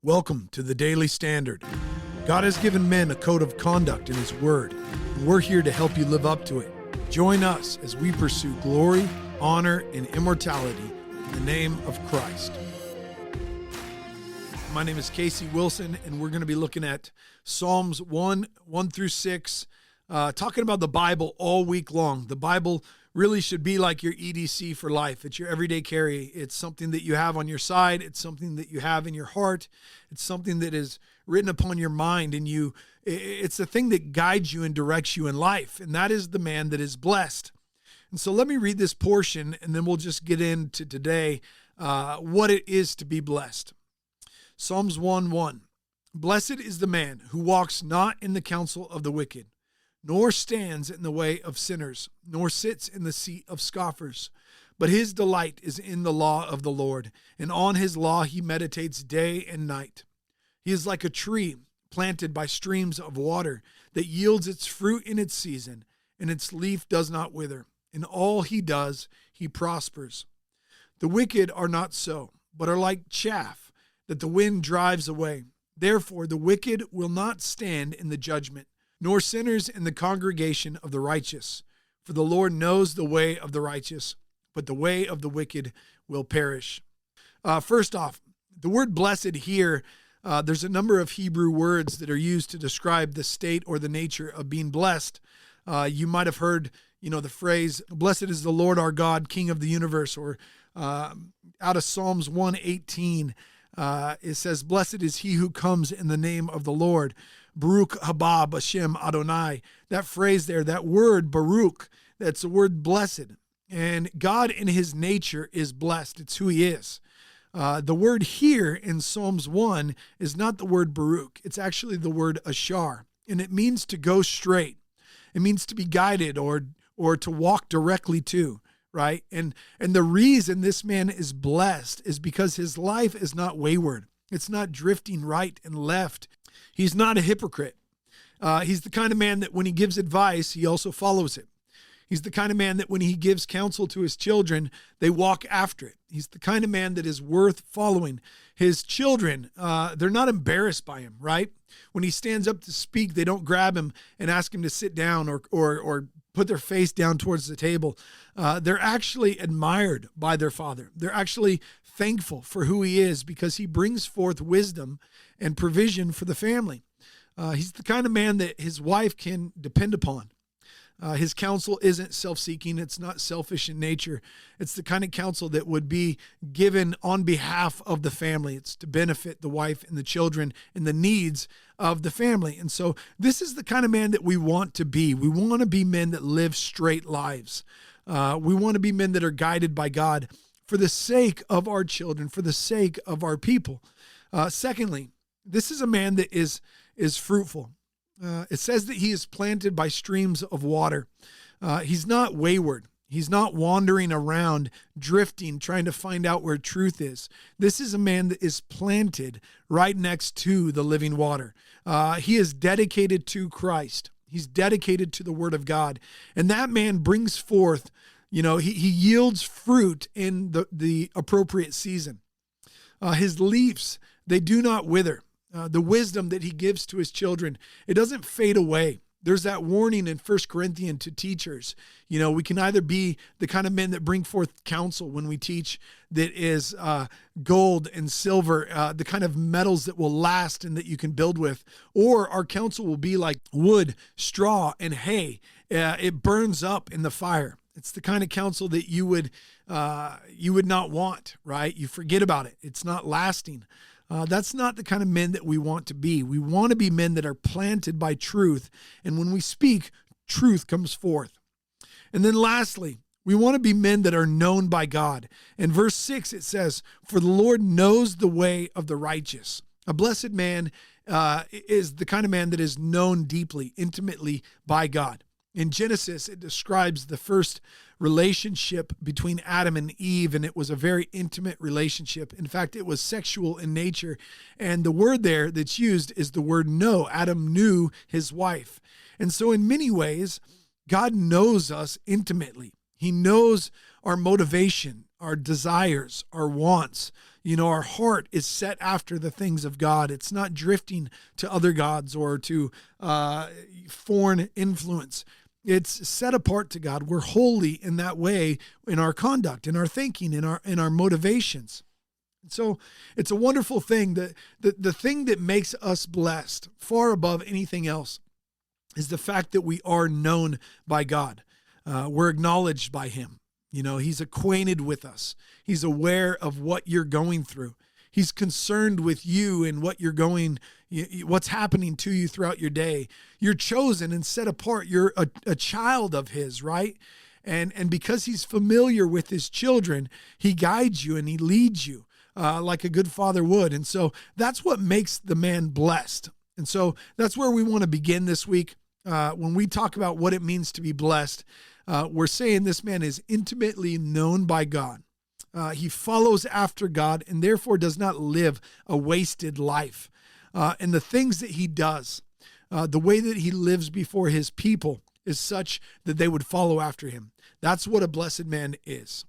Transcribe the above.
Welcome to the Daily Standard. God has given men a code of conduct in His Word, and we're here to help you live up to it. Join us as we pursue glory, honor, and immortality in the name of Christ. My name is Casey Wilson, and we're going to be looking at Psalms 1 through 6, talking about the Bible all week long. The Bible really should be like your EDC for life. It's your everyday carry. It's something that you have on your side. It's something that you have in your heart. It's something that is written upon your mind, and it's the thing that guides you and directs you in life, and that is the man that is blessed. And so let me read this portion, and then we'll just get into today what it is to be blessed. Psalms 1:1. Blessed is the man who walks not in the counsel of the wicked, nor stands in the way of sinners, nor sits in the seat of scoffers. But his delight is in the law of the Lord, and on his law he meditates day and night. He is like a tree planted by streams of water that yields its fruit in its season, and its leaf does not wither. In all he does, he prospers. The wicked are not so, but are like chaff that the wind drives away. Therefore the wicked will not stand in the judgment, nor sinners in the congregation of the righteous. For the Lord knows the way of the righteous, but the way of the wicked will perish. First off, the word blessed here, there's a number of Hebrew words that are used to describe the state or the nature of being blessed. You might have heard, the phrase, blessed is the Lord our God, King of the universe, or out of Psalms 118, it says, blessed is he who comes in the name of the Lord. Baruch haba Hashem Adonai. That phrase there, that word Baruch, that's the word blessed. And God in his nature is blessed. It's who he is. The word here in Psalms 1 is not the word Baruch. It's actually the word Ashar. And it means to go straight. It means to be guided or to walk directly to, right? And the reason this man is blessed is because his life is not wayward. It's not drifting right and left. He's not a hypocrite. He's the kind of man that when he gives advice, he also follows it. He's the kind of man that when he gives counsel to his children, they walk after it. He's the kind of man that is worth following. His children, they're not embarrassed by him, right? When he stands up to speak, they don't grab him and ask him to sit down or put their face down towards the table. They're actually admired by their father. They're actually thankful for who he is because he brings forth wisdom and provision for the family. He's the kind of man that his wife can depend upon. His counsel isn't self-seeking. It's not selfish in nature. It's the kind of counsel that would be given on behalf of the family. It's to benefit the wife and the children and the needs of the family. And so this is the kind of man that we want to be. We want to be men that live straight lives. We want to be men that are guided by God for the sake of our children, for the sake of our people. Secondly, this is a man that is fruitful. It says that he is planted by streams of water. He's not wayward. He's not wandering around, drifting, trying to find out where truth is. This is a man that is planted right next to the living water. He is dedicated to Christ. He's dedicated to the Word of God. And that man brings forth, he yields fruit in the appropriate season. His leaves, they do not wither. The wisdom that he gives to his children, it doesn't fade away. There's that warning in 1 Corinthians to teachers. We can either be the kind of men that bring forth counsel when we teach that is gold and silver, the kind of metals that will last and that you can build with, or our counsel will be like wood, straw, and hay. It burns up in the fire. It's the kind of counsel that you would not want, right? You forget about it. It's not lasting. That's not the kind of men that we want to be. We want to be men that are planted by truth. And when we speak, truth comes forth. And then lastly, we want to be men that are known by God. In verse 6, it says, for the Lord knows the way of the righteous. A blessed man is the kind of man that is known deeply, intimately by God. In Genesis, it describes the first relationship between Adam and Eve, and it was a very intimate relationship. In fact, it was sexual in nature. And the word there that's used is the word know. Adam knew his wife. And so in many ways, God knows us intimately. He knows our motivation, our desires, our wants. Our heart is set after the things of God. It's not drifting to other gods or to foreign influence. It's set apart to God. We're holy in that way, in our conduct, in our thinking, in our motivations. So it's a wonderful thing. The thing that makes us blessed far above anything else is the fact that we are known by God. We're acknowledged by him. He's acquainted with us. He's aware of what you're going through. He's concerned with you and what's happening to you throughout your day. You're chosen and set apart. You're a child of his, right? And because he's familiar with his children, he guides you and he leads you like a good father would. And so that's what makes the man blessed. And so that's where we want to begin this week. When we talk about what it means to be blessed, we're saying this man is intimately known by God. He follows after God and therefore does not live a wasted life. And the things that he does, the way that he lives before his people is such that they would follow after him. That's what a blessed man is.